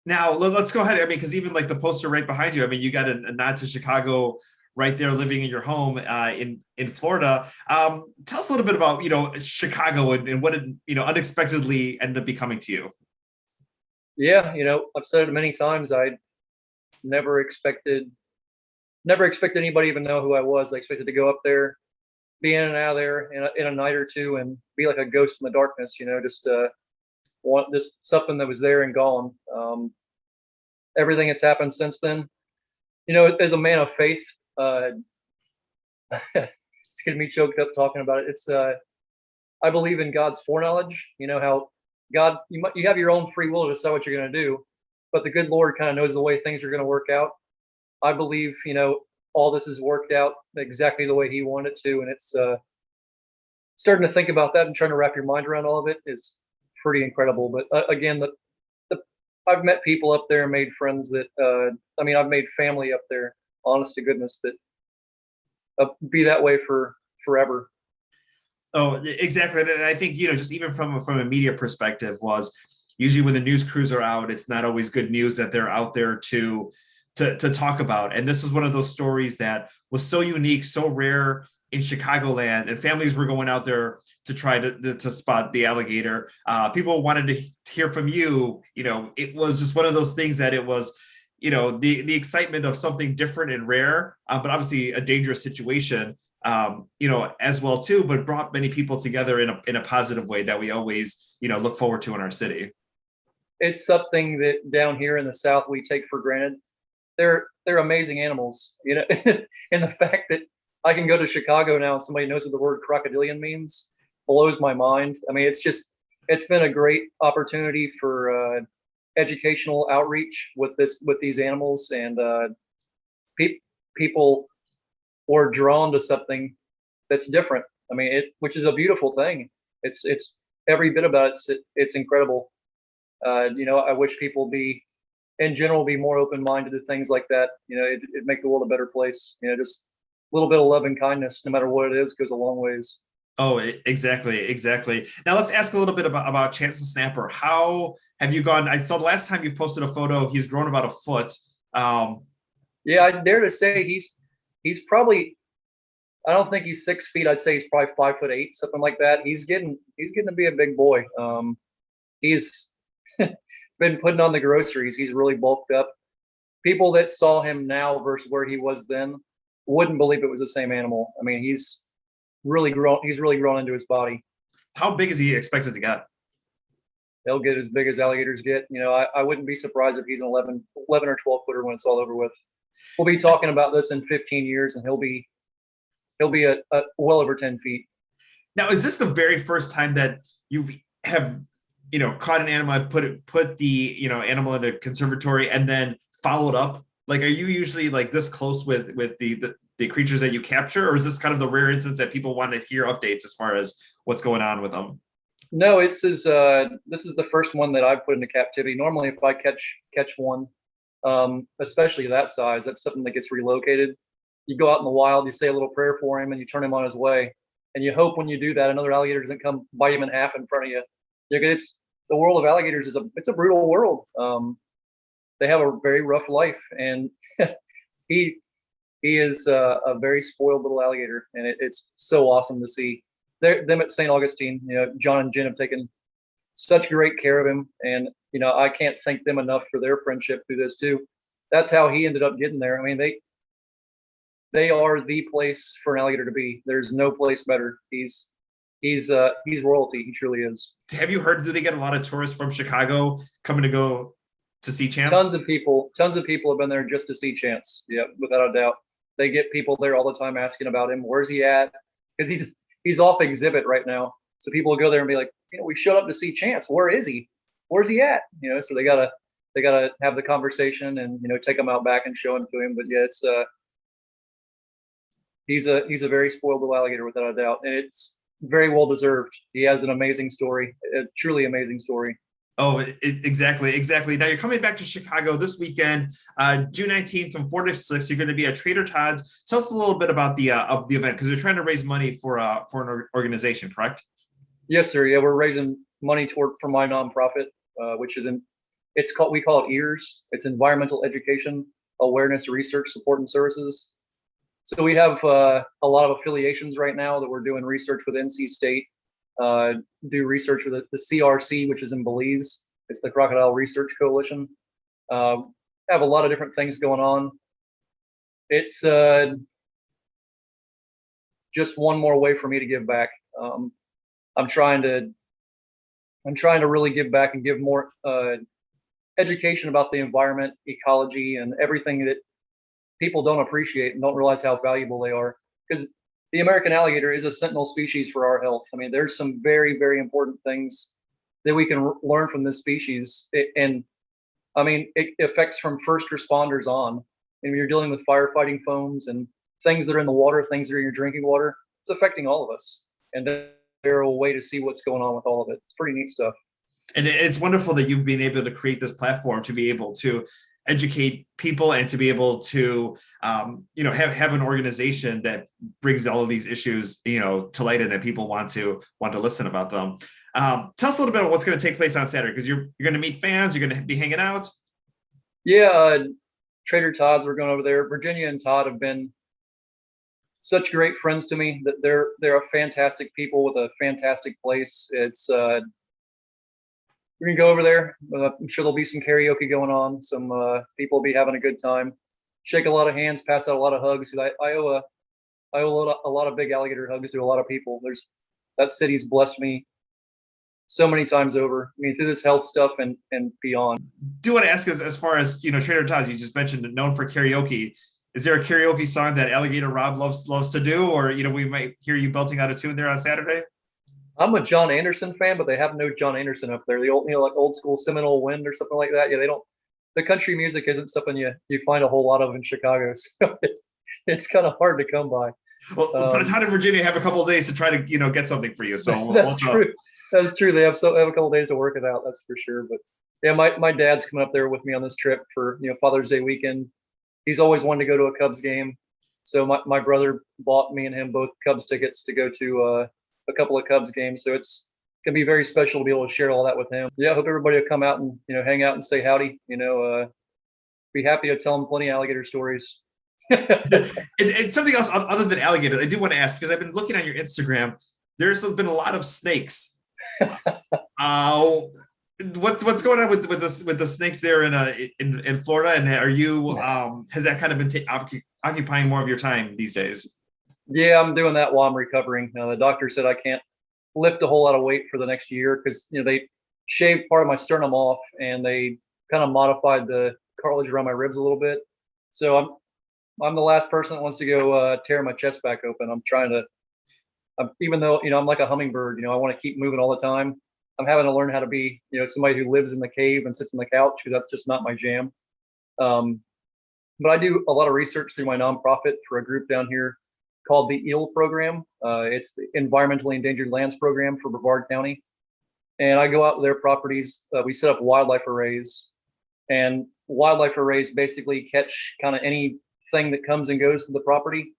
Now let's go ahead. I mean, because even like the poster right behind you, I mean, you got a nod to Chicago right there, living in your home in Florida. Tell us a little bit about Chicago and what it unexpectedly ended up becoming to you. Yeah, I've said it many times. I never expected, never expected anybody to even know who I was. I expected to go up there, be in and out of there in a night or two, and be like a ghost in the darkness. Just want just something that was there and gone. Everything that's happened since then. As a man of faith, uh, it's getting me choked up talking about it. It's I believe in God's foreknowledge. You know how God, you have your own free will to decide what you're going to do, but the good Lord kind of knows the way things are going to work out. I believe, all this has worked out exactly the way He wanted it to, and it's starting to think about that and trying to wrap your mind around all of it is pretty incredible. But again, the I've met people up there and made friends that I've made family up there. Honest to goodness, that be that way for forever. Oh, exactly. And I think, just even from a media perspective was usually when the news crews are out, it's not always good news that they're out there to talk about. And this was one of those stories that was so unique, so rare in Chicagoland, and families were going out there to try to spot the alligator. People wanted to hear from you. It was just one of those things that it was, the excitement of something different and rare, but obviously a dangerous situation, as well too, but brought many people together in a positive way that we always, look forward to in our city. It's something that down here in the South we take for granted. They're amazing animals, and the fact that I can go to Chicago now and somebody knows what the word crocodilian means blows my mind. I mean, it's been a great opportunity for educational outreach with these animals, and pe- people were drawn to something that's different. I mean, which is a beautiful thing. It's every bit about it's incredible. I wish people be in general be more open minded to things like that. It make the world a better place. Just a little bit of love and kindness, no matter what it is, goes a long ways. Oh, exactly, exactly. Now let's ask a little bit about Chance the Snapper. How have you gone? I saw the last time you posted a photo, he's grown about a foot. Um, Yeah, I dare to say he's probably, I don't think he's 6 feet. I'd say he's probably 5'8", something like that. He's getting to be a big boy. He's been putting on the groceries. He's really bulked up. People that saw him now versus where he was then wouldn't believe it was the same animal. I mean, he's really grown. He's really grown into his body. how big is he expected to get? They'll get as big as alligators get. I wouldn't be surprised if he's an 11 or 12 footer when it's all over with. We'll be talking about this in 15 years, and he'll be a well over 10 feet. Now, is this the very first time that you have, caught an animal, put the, animal in a conservatory and then followed up? Like, are you usually like this close with the creatures that you capture, or is this kind of the rare instance that people want to hear updates as far as what's going on with them? No, this is the first one that I've put into captivity. Normally, if I catch one, especially that size, that's something that gets relocated. You go out in the wild, you say a little prayer for him, and you turn him on his way. And you hope when you do that, another alligator doesn't come bite him in half in front of you. It's the world of alligators it's a brutal world. They have a very rough life, and he he is a very spoiled little alligator, and it's so awesome to see. Them at St. Augustine, John and Jen have taken such great care of him, and I can't thank them enough for their friendship through this too. That's how he ended up getting there. I mean, they are the place for an alligator to be. There's no place better. He's royalty. He truly is. Have you heard? Do they get a lot of tourists from Chicago coming to go to see Chance? Tons of people have been there just to see Chance. Yeah, without a doubt. They get people there all the time asking about him. Where's he at? Because he's off exhibit right now. So people will go there and be like, we showed up to see Chance. Where is he? Where's he at? So they gotta have the conversation and take him out back and show him to him. But yeah, it's he's a very spoiled little alligator without a doubt, and it's very well deserved. He has an amazing story, a truly amazing story. Oh, exactly, exactly. Now you're coming back to Chicago this weekend, June 19th from 4 to 6. You're going to be at Trader Todd's. Tell us a little bit about the of the event because you're trying to raise money for an organization, correct? Yes, sir. Yeah, we're raising money for my nonprofit, which is we call it EARS. It's Environmental Education, Awareness, Research, Support, and Services. So we have a lot of affiliations right now that we're doing research with NC State, do research with the CRC, which is in Belize. It's the Crocodile Research Coalition. Have a lot of different things going on. It's just one more way for me to give back. I'm trying to really give back and give more education about the environment, ecology, and everything that people don't appreciate and don't realize how valuable they are. Because the American alligator is a sentinel species for our health. I mean, there's some very, very important things that we can learn from this species. And I mean, it affects from first responders on. And when you're dealing with firefighting foams and things that are in the water, things that are in your drinking water, it's affecting all of us. And they're a way to see what's going on with all of it. It's pretty neat stuff. And it's wonderful that you've been able to create this platform to be able to educate people and to be able to have an organization that brings all of these issues to light and that people want to listen about them. Tell us a little bit about what's going to take place on Saturday, because you're going to meet fans, you're going to be hanging out. Yeah, Trader Todd's, we're going over there. Virginia and Todd have been such great friends to me. That they're a fantastic people with a fantastic place. It's we're gonna go over there. I'm sure there'll be some karaoke going on. Some people will be having a good time. Shake a lot of hands, pass out a lot of hugs. I owe a lot of big alligator hugs to a lot of people. That city's blessed me so many times over. I mean, through this health stuff and beyond. Do want to ask, as far as Trader Todd's, you just mentioned known for karaoke. Is there a karaoke song that Alligator Robb loves to do, or we might hear you belting out a tune there on Saturday? I'm a John Anderson fan, but they have no John Anderson up there. The old, like old school Seminole Wind or something like that. Yeah, they don't. The country music isn't something you find a whole lot of in Chicago, so it's kind of hard to come by. Well, Todd and Virginia have a couple of days to try to get something for you. So that's true. That's true. They have a couple of days to work it out. That's for sure. But yeah, my dad's coming up there with me on this trip for Father's Day weekend. He's always wanted to go to a Cubs game, so my brother bought me and him both Cubs tickets to go to a couple of Cubs games. So it's gonna be very special to be able to share all that with him. Yeah, I hope everybody will come out and hang out and say howdy. Be happy to tell them plenty of alligator stories. and something else other than alligator, I do want to ask, because I've been looking on your Instagram. There's been a lot of snakes. What's going on with the snakes there in Florida, and are you has that kind of been occupying more of your time these days? Yeah, I'm doing that while I'm recovering. The doctor said I can't lift a whole lot of weight for the next year because they shaved part of my sternum off and they kind of modified the cartilage around my ribs a little bit. So I'm the last person that wants to go tear my chest back open. Even though I'm like a hummingbird, I want to keep moving all the time. I'm having to learn how to be somebody who lives in the cave and sits on the couch, because that's just not my jam. But I do a lot of research through my nonprofit for a group down here called the EEL program. It's the Environmentally Endangered Lands program for Brevard County. And I go out to their properties. We set up wildlife arrays, and wildlife arrays basically catch kind of anything that comes and goes to the property,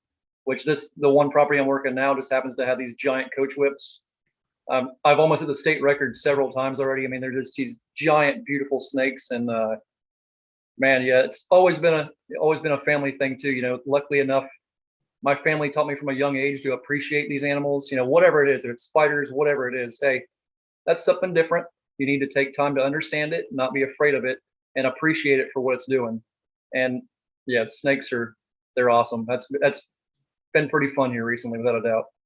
which the one property I'm working now just happens to have these giant coach whips. I've almost hit the state record several times already. I mean, they're just these giant, beautiful snakes. And man, yeah, it's always been a family thing too. Luckily enough, my family taught me from a young age to appreciate these animals. Whatever it is, if it's spiders, whatever it is, hey, that's something different. You need to take time to understand it, not be afraid of it, and appreciate it for what it's doing. And yeah, snakes they're awesome. That's been pretty fun here recently, without a doubt.